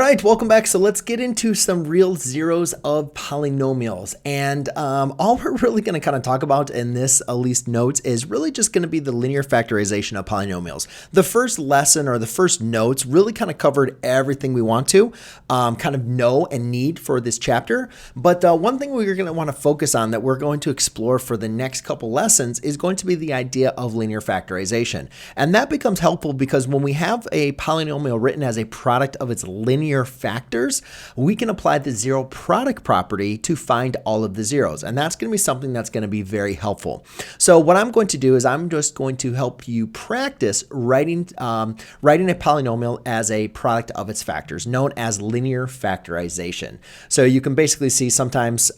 All right, welcome back. So let's get into some real zeros of polynomials. And all we're really going to kind of talk about in this, at least notes, is really just going to be the linear factorization of polynomials. The first lesson or the first notes really kind of covered everything we want to kind of know and need for this chapter. But one thing we're going to want to focus on that we're going to explore for the next couple lessons is going to be the idea of linear factorization. And that becomes helpful because when we have a polynomial written as a product of its linear factors, we can apply the zero product property to find all of the zeros. And that's going to be something that's going to be very helpful. So what I'm going to do is I'm just going to help you practice writing a polynomial as a product of its factors, known as linear factorization. So you can basically see sometimes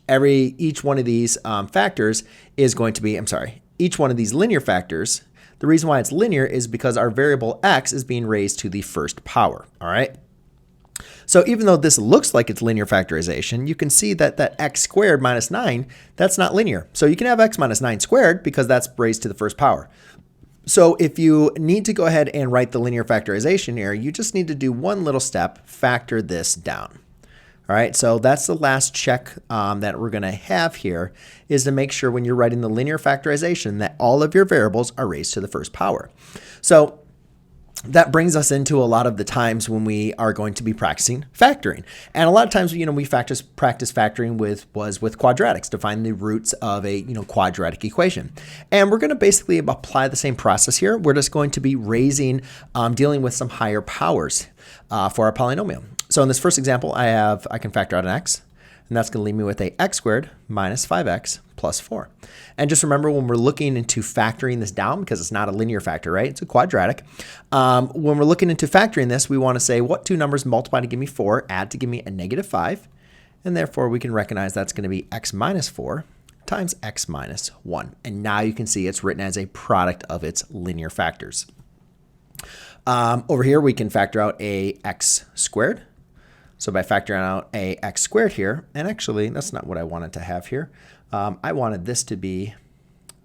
each one of these factors is going to be, each one of these linear factors. The reason why it's linear is because our variable x is being raised to the first power, all right? So even though this looks like it's linear factorization, you can see that that x squared minus 9, that's not linear. So you can have x minus 9 squared because that's raised to the first power. So if you need to go ahead and write the linear factorization here, you just need to do one little step, factor this down. All right, so that's the last check that we're going to have here, is to make sure when you're writing the linear factorization that all of your variables are raised to the first power. So that brings us into a lot of the times when we are going to be practicing factoring. And a lot of times, we practice factoring with quadratics to find the roots of a quadratic equation. And we're going to basically apply the same process here. We're just going to be dealing with some higher powers for our polynomial. So in this first example, I can factor out an x, and that's going to leave me with a x squared minus 5x plus 4. And just remember, when we're looking into factoring this down, because it's not a linear factor, right? It's a quadratic. When we're looking into factoring this, we want to say what two numbers multiply to give me 4, add to give me a negative 5, and therefore we can recognize that's going to be x minus 4 times x minus 1. And now you can see it's written as a product of its linear factors. Over here, we can factor out a x squared. So by factoring out a x squared here, and actually that's not what I wanted to have here. I wanted this to be,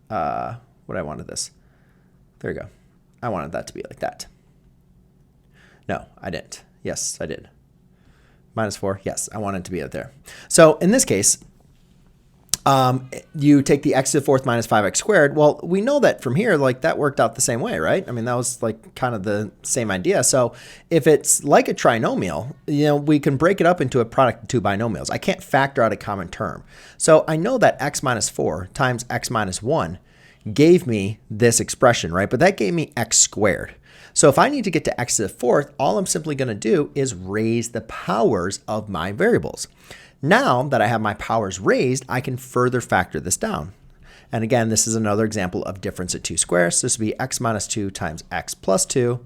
There you go. I wanted that to be like that. No, I didn't. Yes, I did. Minus 4, yes, I wanted it to be out there. So in this case, you take the x to the fourth minus 5x squared. Well, we know that from here, that worked out the same way, right? I mean, that was kind of the same idea. So if it's like a trinomial, we can break it up into a product of two binomials. I can't factor out a common term. So I know that x minus 4 times x minus 1 gave me this expression, right? But that gave me x squared. So if I need to get to x to the fourth, all I'm simply going to do is raise the powers of my variables. Now that I have my powers raised, I can further factor this down. And again, this is another example of difference at two squares. So this would be x minus 2 times x plus 2.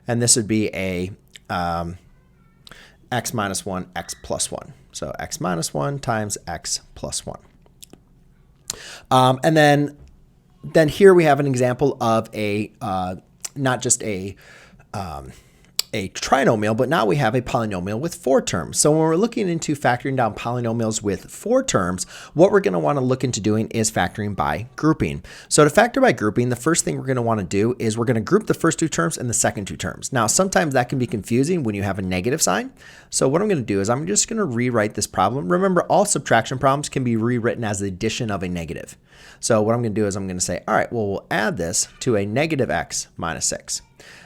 And this would be a x minus 1, x plus 1. So x minus 1 times x plus 1. And then here we have an example of not just a trinomial, but now we have a polynomial with 4 terms. So when we're looking into factoring down polynomials with 4 terms, what we're going to want to look into doing is factoring by grouping. So to factor by grouping, the first thing we're going to want to do is we're going to group the first 2 terms and the second 2 terms. Now, sometimes that can be confusing when you have a negative sign. So what I'm going to do is I'm just going to rewrite this problem. Remember, all subtraction problems can be rewritten as the addition of a negative. So what I'm going to do is I'm going to say, all right, well, we'll add this to a negative x minus 6.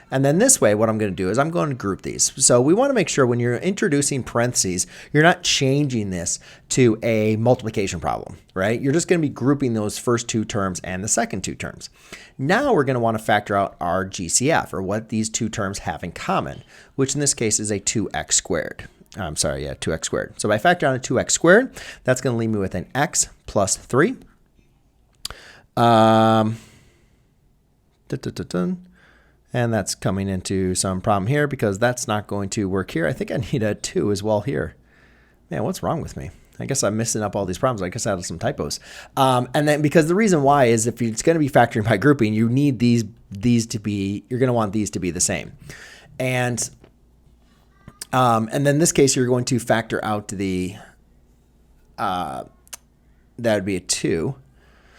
And then this way, what I'm going to do is I'm going to group these. So we want to make sure when you're introducing parentheses, you're not changing this to a multiplication problem, right? You're just going to be grouping those first 2 terms and the second 2 terms. Now we're going to want to factor out our GCF, or what these 2 terms have in common, which in this case is a 2x squared. 2x squared. So by factoring out a 2x squared, that's going to leave me with an x plus 3. And that's coming into some problem here because that's not going to work here. I think I need a 2 as well here. Man, what's wrong with me? I guess I'm messing up all these problems. I guess I have some typos. And then because the reason why is if it's going to be factoring by grouping, you need these to be, you're going to want these to be the same. And then in this case, you're going to factor out that would be a 2.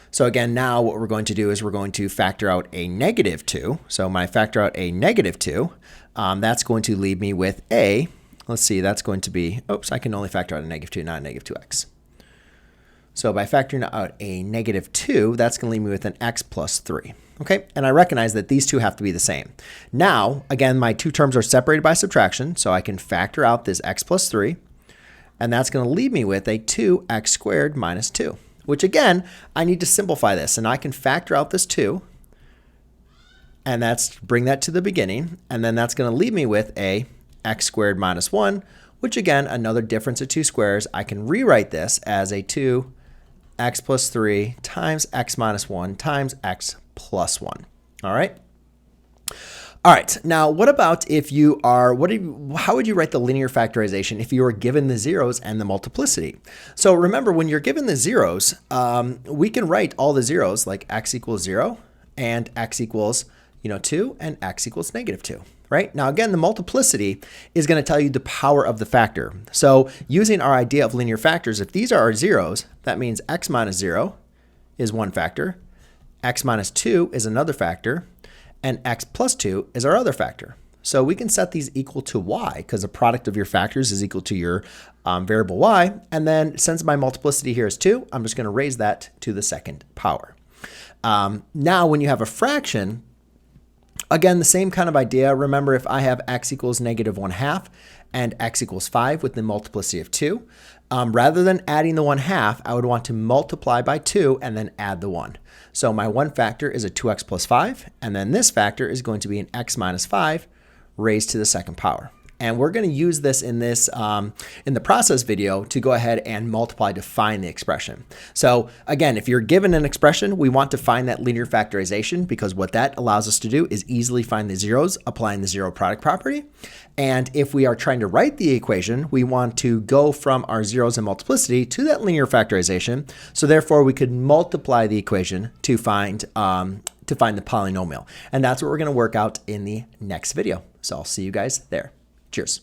So again, now what we're going to do is we're going to factor out a negative 2. So when I factor out a negative 2, that's going to leave me with a let's see, that's going to be, oops, I can only factor out a -2, not a -2x. So by factoring out a -2, that's going to leave me with an x plus 3. Okay, and I recognize that these two have to be the same. Now, again, my two terms are separated by subtraction, so I can factor out this x plus 3, and that's going to leave me with a 2x squared minus 2, which again, I need to simplify this, and I can factor out this 2, and that's bring that to the beginning, and then that's going to leave me with a x squared minus 1, which again, another difference of two squares. I can rewrite this as a 2x plus 3 times x minus 1 times x plus 1. All right. All right. Now, what about if you are, how would you write the linear factorization if you were given the zeros and the multiplicity? So remember, when you're given the zeros, we can write all the zeros like x equals 0 and x equals 2 and x equals -2. Right? Now, again, the multiplicity is going to tell you the power of the factor. So using our idea of linear factors, if these are our zeros, that means x minus 0 is one factor, x minus 2 is another factor, and x plus 2 is our other factor. So we can set these equal to y because the product of your factors is equal to your variable y. And then since my multiplicity here is 2, I'm just going to raise that to the second power. Now, when you have a fraction, again, the same kind of idea. Remember, if I have x equals -1/2 and x equals 5 with the multiplicity of 2, rather than adding the 1/2, I would want to multiply by 2 and then add the 1. So my one factor is a 2x plus 5, and then this factor is going to be an x minus 5 raised to the second power. And we're going to use this in the process video to go ahead and multiply to find the expression. So again, if you're given an expression, we want to find that linear factorization because what that allows us to do is easily find the zeros, applying the zero product property. And if we are trying to write the equation, we want to go from our zeros and multiplicity to that linear factorization. So therefore, we could multiply the equation to find the polynomial. And that's what we're going to work out in the next video. So I'll see you guys there. Cheers.